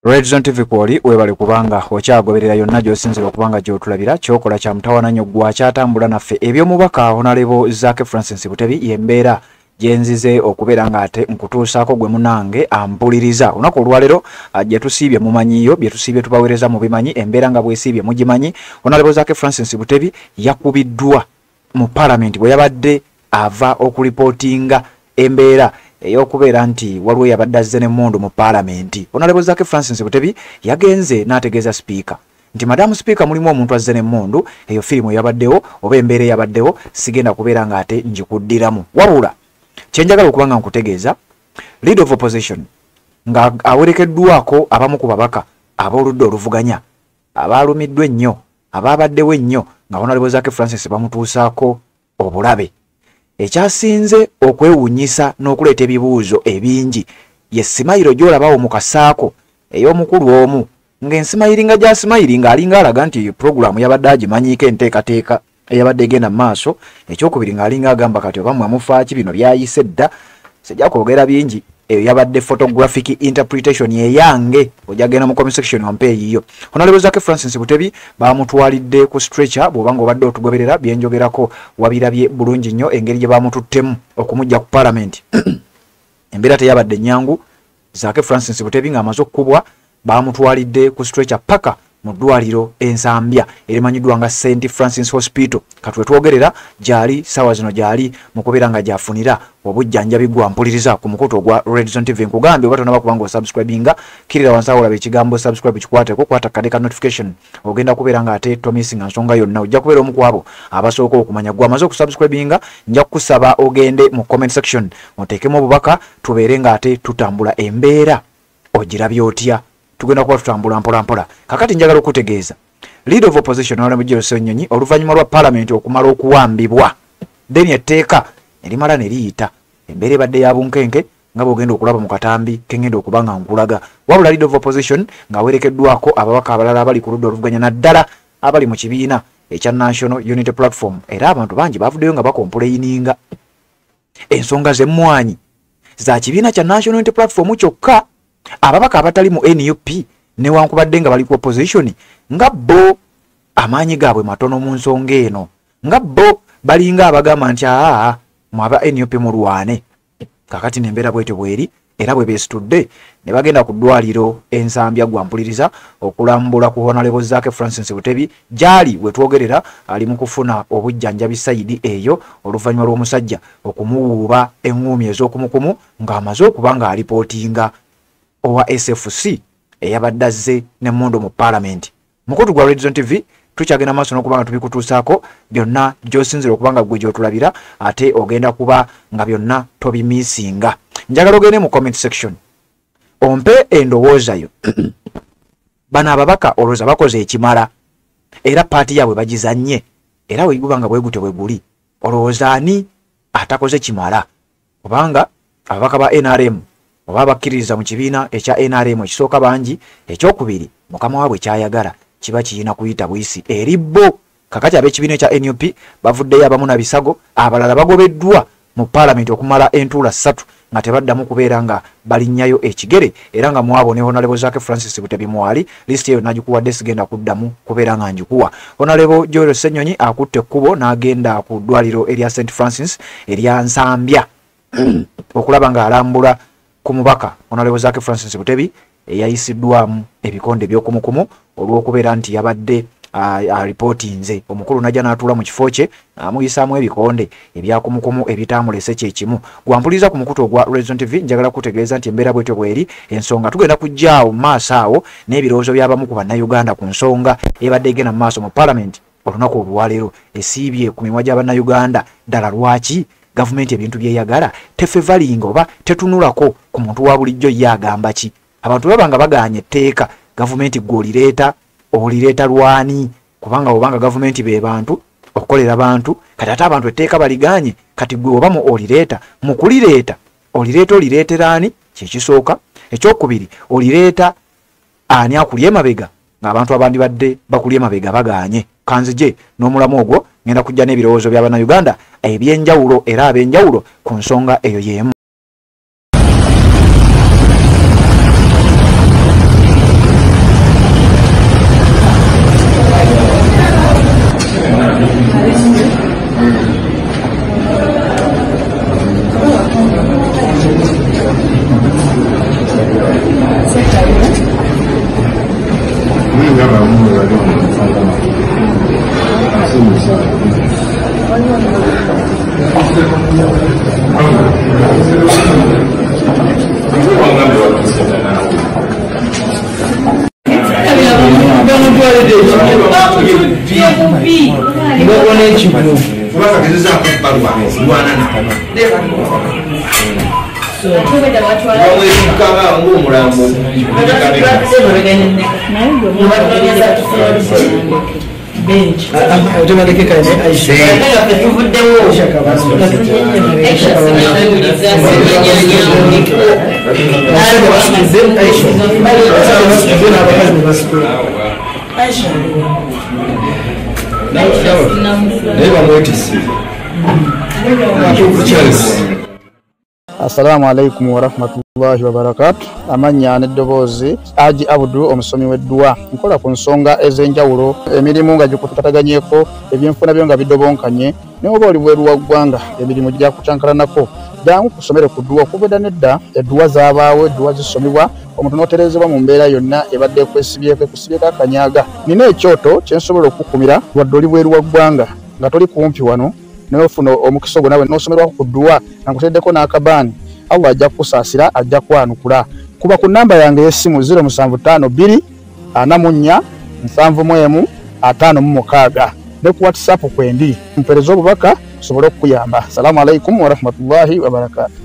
Red Zone TV kwoli webale kubanga okyagoberera yonna gy'osinzira okubanga gy'otulabira kyokola kya mutawana nnyo gwa kyatambula naffe eby'omubaka Honorable Zaake Francis Butebi yembeera gyenzize okubeera ng'ate nkutuusaako gwe munange ampuliriza olunaku olwaleero gye tusiibye mumanyiyo bye tusiibye tubaweereza mu bimanyi embeera nga bwesiibye mugimanyi Honorable Zaake Francis Butebi yakubiddwa mu Parliament bwe yabadde ava okulipootinga embeera eyokubeera nti waliwo yabadde azze n'emmundu mu Parliament. Honorable Zaake Francis Butebi yagenze n'ategeeza Speaker nti madamu Speaker mulimu omuntu azze n'emmundu eyo firimu yabaddewo oba embeera yabaddewo sigenda kubeera ng'ate njikuddiramu wabula kyenjagala okuba nga nkutegeeza leader of opposition nga awerekeddwako abamu ku babaka ab'oludda oluvuganya abaalumiddwa ennyo abaabaddewo ennyo nga Honorable Zaake Francis bamutuusaako obulabe. Ekyasinze okwewuunyisa n'okuleeta ebibuuzo ebingi ye simayiro gy'olabawo mu kasaako ey'omukulu omu ng'ensimayiringa gy'asimayiringa alinga alaga nti puroguramu yabadde agimanyiiko enteekateeka eyabadde egenda mu maaso ekyokubiri ng'alinga agamba kati oba mmwe mufaaki bino byayise dda sijja kwogera bingi eyo yabadde photographic interpretation yeyange ojagenda mu comment section wampe eyiyo. Honorable Zaake Francis Butebi bamutwalidde ku stretcher bw'oba ng'obadde otugoberera byenjogerako wabirabye bulungi nnyo engeri gye bamututtemu okumujja ku Parliament embeera teyabadde nnyangu. Zaake Francis Butebi ng'amaze okukubwa bamutwalidde ku stretcher paka mu ddwaliro ensambya erimanyiddwa nga St Francis Hospital katwe twogerera gyali sawa zino gyali mu kubeera nga gyafunira obujjanjabi gwa mpuliriza ku mukutu ogwa Red Zone TV. Nkugambye oba tonaba kubanga osubscribinga kirira wansi awo olaba ekigambo subscribe kikwateko kwata kadeka notification ogenda kubeera nga ate tomisinga nsonga yonna ojja kubeera omu ku abo abasooka okumanya gwe amaze okusubscribinga nja kukusaba ogende mu comment section oteekemu obubaka tubeere nga ate tutambula embeera ogirabye otya tugenda kuba tutambula mpola mpola. Kakati njagala okutegeeza leader of opposition Honorable Joel Ssenyonyi oluvannyuma lwa Parliament okumala okuwambibwa then etteeka erimala ne liyita embeera ebadde ya bunkenke nga bw'ogenda okulaba mu katambi kengenda okuba nga nkulaga wabula leader of opposition ng'awerekeddwako ababaka abalala abali ku ludda oluvuganya naddala abali mu kibiina ekya National Unity Platform era abantu bangi bavuddeyo nga bakompuleyininga ensonga z'emmwanyi za kibiina kya National Unity Platform kyokka ababaka abatali mu NUP newankubadde nga bali ku opposition nga bo amaanyi gaabwe matono mu nsonga eno nga bo balinga abagamba nti mwaba NUP mulwane. Kakati nembeera bwetyo bweri era bwe beesitudde ne bagenda ku ddwaliro ensambya gwa mpuliriza okulambula ku Honorable Zaake Francis Butebi gyali we twogerera ali mu kufuna obujjanjabi sayidi eyo oluvannyuma lw'omusajja okumuwuuba eŋŋuumi ez'okumukumu ng'amaze okuba nga alipootinga owa SFC eyabadde azze n'emmundu mu Parliament. Mukutu gwa Red Zone TV tukyagenda maaso n'okuba nga tubikutuusaako byonna gy'osinzira okuba nga gwe gy'otulabira ate ogenda kuba nga byonna tobimiisinga. Njagala ogende mu comment section ompe endowooza yo bano ababaka olowooza bakoze ekimala era paati yaabwe bagizannye era weguba nga bwegute bwe guli olowooza ani atakoze kimala kubanga ababaka ba NRM oba bakkiririza mu kibiina ekya NRM ekisooka bangi ekyokubiri mukama waabwe kyayagala kiba kiyina kuyita buyisi eri bo. Kakati ab'ekibiina ekya NUP bavuddeyo abamu na bisago abalala bagobeddwa mu Parliament okumala entuula 3 nga tebaddamu kubeera nga balinnyayo ekigere era nga mwabo ne Honorable Zaake Francis Butebi mwali lisiti eyo nagikuwadde sigenda kuddamu kubeera nga njikuwa. Honorable Joel Ssenyonyi akutte ekkubo n'agenda ku ddwaliro erya St Francis erya Nsambya okulaba ng'alambula ku mubaka Honorable Zaake Francis Butebi eyayisiddwamu ebikonde by'okumukumu olw'okubeera nti yabadde reportinze omukulu najja n'atuula mu kifo kye amuyisaamu ebikonde ebyakumukumu ebitaamulese kyekimu. Gwampuliza ku mukutu ogwa Red Zone TV njagala kutegeeza nti embeera bwetyo bweri ensonga tugenda kujjaawo mu maaso awo n'ebirowoozo by'abamu ku bannayuganda ku nsonga ebadde egenda mu maaso mu Parliament olunaku olwaleero esiibye ku mimwa gy'abannayuganda ddala lwaki gavumenti ebintu byeyagala tefevalinga oba tetunulako ku muntu wa bulijjo yagamba ki abantu babanga baganye etteeka gavumenti olireeta lwani kubanga obanga gavumenti be bantu okolera bantu kati ate abantu etteeka baliganye kati gwe oba mu olireeta mu kulireeta olireeterani kyekisooka ekyokubiri olireeta ani akulya emabega ng'abantu abandi badde bakulya emabega baganye kanzije n'omulamu ogwo ngenda kujja n'ebirowoozo by'Abannayuganda ebyenjawulo era ab'enjawulo ku nsonga eyo y'emu. Assalamu alaikum wa rahmatullahi wa barakatuh. Amanya n'eddoboozi Haji Abdul omusomi w'edduwa nkola ku nsonga ez'enjawulo emirimu nga gikutataganyeko ebyenfuna byo nga bidobonkanye ne oba oli bweru wa ggwanga emirimu gya kucankalanako jangu kusomere ku dduwa okubeda nedda edduwa zaabaawo edduwa zisomebwa omuntu n'oterezebwa mu mbeera yonna ebadde ekwesibyeko akanyaga nina ekyoto kyensobola okukumira wadde oli bweru wa ggwanga nga toli kumpi wano n'ofuna omukisa ogwo nawe n'osomerwako ku dduwa nankuteddeko n'akabaani Allah ajja kusaasira ajja kwanukula kuba ku namba yange y'essimu 0752 44 71 56 ne ku WhatsApp kwendi mpereza obubaka sobole okuyamba. Assalamu alaikum wa rahmatullahi wa barakatuh.